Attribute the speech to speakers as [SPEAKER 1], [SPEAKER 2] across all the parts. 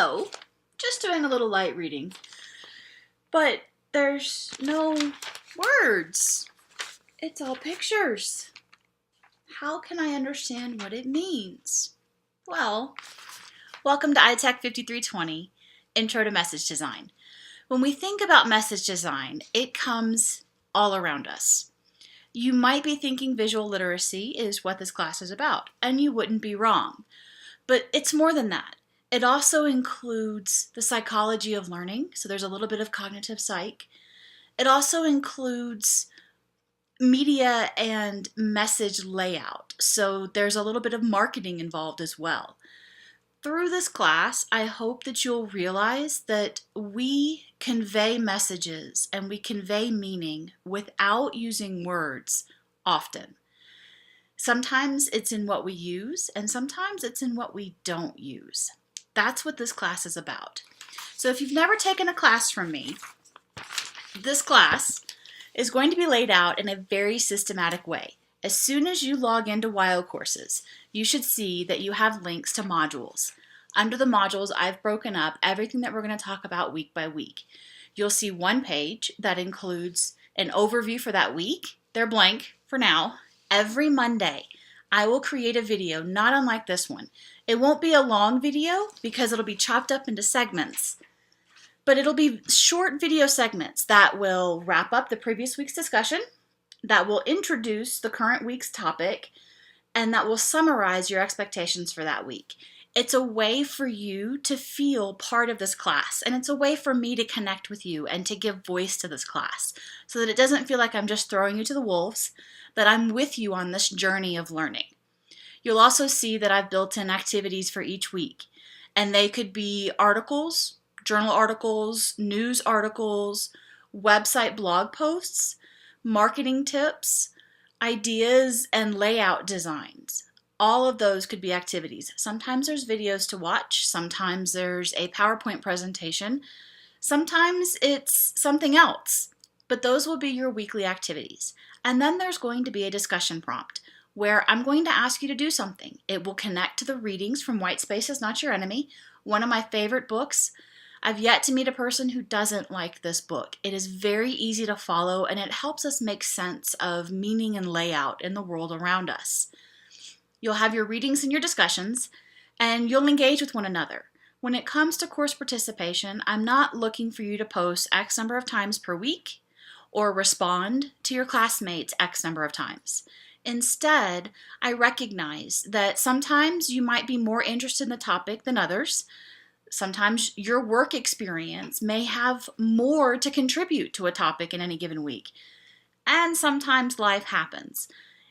[SPEAKER 1] So, just doing a little light reading, but there's no words. It's all pictures. How can I understand what it means? Well, welcome to ITEC 5320, Intro to Message Design. When we think about message design, it comes all around us. You might be thinking visual literacy is what this class is about, and you wouldn't be wrong. But it's more than that. It also includes the psychology of learning, so there's a little bit of cognitive psych. It also includes media and message layout, so there's a little bit of marketing involved as well. Through this class, I hope that you'll realize that we convey messages and we convey meaning without using words often. Sometimes it's in what we use, and sometimes it's in what we don't use. That's what this class is about. So if you've never taken a class from me, this class is going to be laid out in a very systematic way. As soon as you log into WILE courses, you should see that you have links to modules. Under the modules, I've broken up everything that we're going to talk about week by week. You'll see one page that includes an overview for that week. They're blank for now. Every Monday, I will create a video not unlike this one. It won't be a long video because it'll be chopped up into segments, but it'll be short video segments that will wrap up the previous week's discussion, that will introduce the current week's topic, and that will summarize your expectations for that week. It's a way for you to feel part of this class, and it's a way for me to connect with you and to give voice to this class so that it doesn't feel like I'm just throwing you to the wolves, that I'm with you on this journey of learning. You'll also see that I've built in activities for each week, and they could be articles, journal articles, news articles, website blog posts, marketing tips, ideas, and layout designs. All of those could be activities. Sometimes there's videos to watch, sometimes there's a PowerPoint presentation, sometimes it's something else, but those will be your weekly activities. And then there's going to be a discussion prompt where I'm going to ask you to do something. It will connect to the readings from White Space is Not Your Enemy, one of my favorite books. I've yet to meet a person who doesn't like this book. It is very easy to follow, and it helps us make sense of meaning and layout in the world around us. You'll have your readings and your discussions, and you'll engage with one another. When it comes to course participation, I'm not looking for you to post X number of times per week or respond to your classmates X number of times. Instead, I recognize that sometimes you might be more interested in the topic than others. Sometimes your work experience may have more to contribute to a topic in any given week. And sometimes life happens.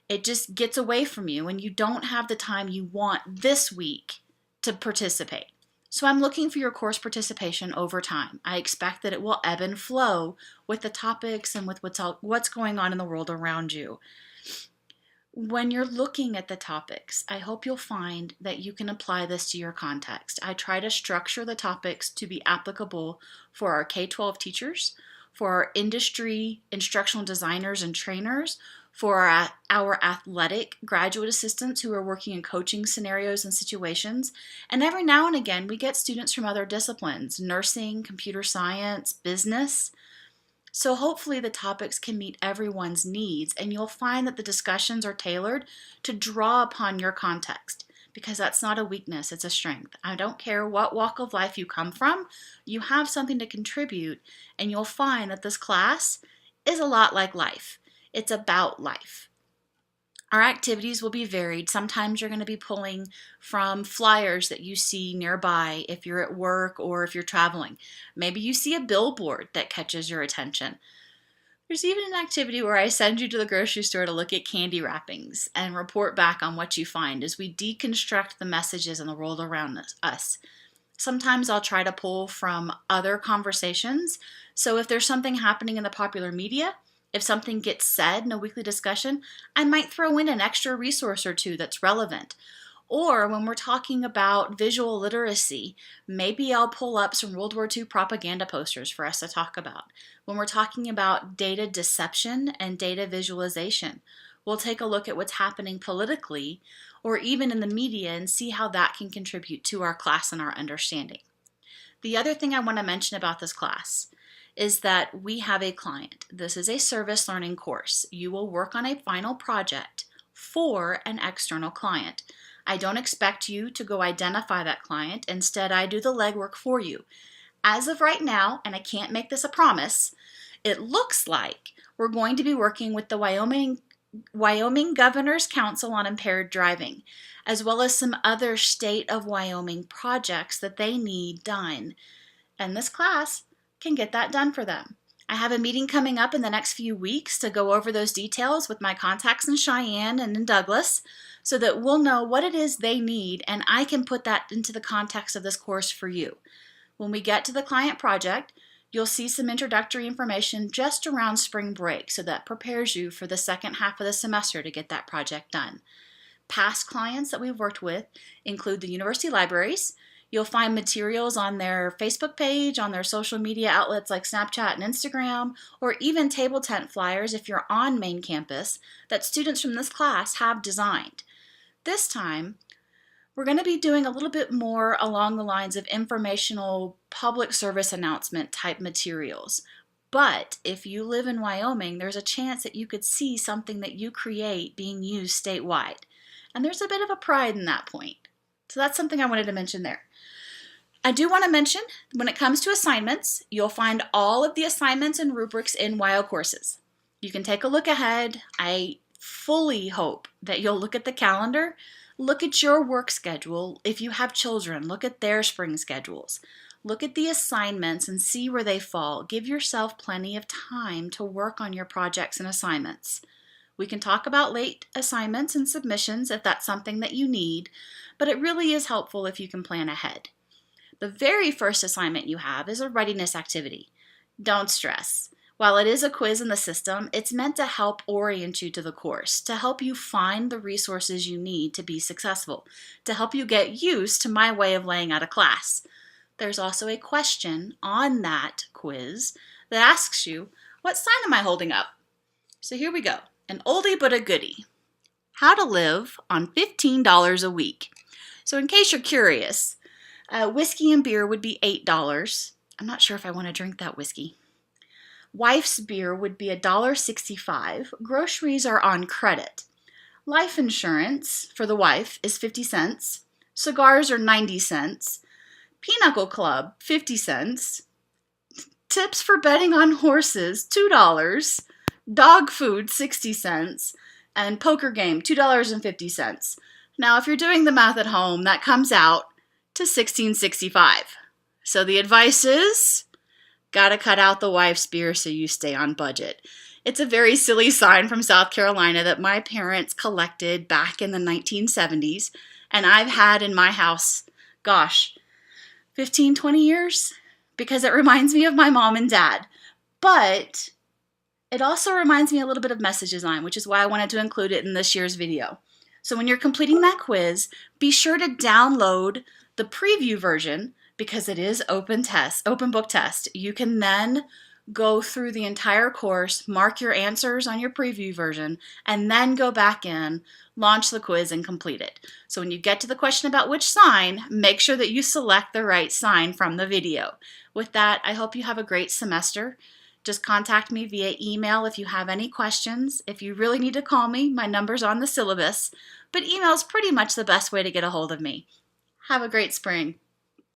[SPEAKER 1] It just gets away from you and you don't have the time you want this week to participate. So I'm looking for your course participation over time. I expect that it will ebb and flow with the topics and with what's going on in the world around you. When you're looking at the topics, I hope you'll find that you can apply this to your context. I try to structure the topics to be applicable for our K-12 teachers, for our industry instructional designers and trainers, for our athletic graduate assistants who are working in coaching scenarios and situations. And every now and again, we get students from other disciplines, nursing, computer science, business. So hopefully the topics can meet everyone's needs, and you'll find that the discussions are tailored to draw upon your context, because that's not a weakness, it's a strength. I don't care what walk of life you come from, you have something to contribute, and you'll find that this class is a lot like life. It's about life. Our activities will be varied. Sometimes you're going to be pulling from flyers that you see nearby if you're at work or if you're traveling. Maybe you see a billboard that catches your attention. There's even an activity where I send you to the grocery store to look at candy wrappings and report back on what you find as we deconstruct the messages in the world around us. Sometimes I'll try to pull from other conversations. So if there's something happening in the popular media, if something gets said in a weekly discussion, I might throw in an extra resource or two that's relevant. Or when we're talking about visual literacy, maybe I'll pull up some World War II propaganda posters for us to talk about. When we're talking about data deception and data visualization, we'll take a look at what's happening politically or even in the media and see how that can contribute to our class and our understanding. The other thing I want to mention about this class is that we have a client. This is a service learning course. You will work on a final project for an external client. I don't expect you to go identify that client. Instead, I do the legwork for you. As of right now, and I can't make this a promise, it looks like we're going to be working with the Wyoming Governor's Council on Impaired Driving, as well as some other state of Wyoming projects that they need done. And this class can get that done for them. I have a meeting coming up in the next few weeks to go over those details with my contacts in Cheyenne and in Douglas so that we'll know what it is they need and I can put that into the context of this course for you. When we get to the client project, you'll see some introductory information just around spring break, so that prepares you for the second half of the semester to get that project done. Past clients that we've worked with include the university libraries. You'll find materials on their Facebook page, on their social media outlets like Snapchat and Instagram, or even table tent flyers if you're on main campus that students from this class have designed. This time, we're going to be doing a little bit more along the lines of informational public service announcement type materials. But if you live in Wyoming, there's a chance that you could see something that you create being used statewide. And there's a bit of a pride in that point. So that's something I wanted to mention there. I do want to mention, when it comes to assignments, you'll find all of the assignments and rubrics in WYO courses. You can take a look ahead. I fully hope that you'll look at the calendar, look at your work schedule. If you have children, look at their spring schedules. Look at the assignments and see where they fall. Give yourself plenty of time to work on your projects and assignments. We can talk about late assignments and submissions if that's something that you need, but it really is helpful if you can plan ahead. The very first assignment you have is a readiness activity. Don't stress. While it is a quiz in the system, it's meant to help orient you to the course, to help you find the resources you need to be successful, to help you get used to my way of laying out a class. There's also a question on that quiz that asks you, what sign am I holding up? So here we go. An oldie but a goodie. How to live on $15 a week. So in case you're curious, whiskey and beer would be $8. I'm not sure if I want to drink that whiskey. Wife's beer would be $1.65. Groceries are on credit. Life insurance for the wife is 50 cents. Cigars are 90 cents. Pinochle Club, 50 cents. Tips for betting on horses, $2. Dog food, 60 cents. And poker game, $2.50. Now, if you're doing the math at home, that comes out to $16.65. So the advice is, gotta cut out the wife's beer so you stay on budget. It's a very silly sign from South Carolina that my parents collected back in the 1970s, and I've had in my house, 15, 20 years, because it reminds me of my mom and dad. But it also reminds me a little bit of message design, which is why I wanted to include it in this year's video. So when you're completing that quiz, be sure to download the preview version because it is open book test. You can then go through the entire course, mark your answers on your preview version, and then go back in, launch the quiz, and complete it. So when you get to the question about which sign, make sure that you select the right sign from the video. With that, I hope you have a great semester. Just contact me via email if you have any questions. If you really need to call me, my number's on the syllabus, but email is pretty much the best way to get a hold of me. Have a great spring.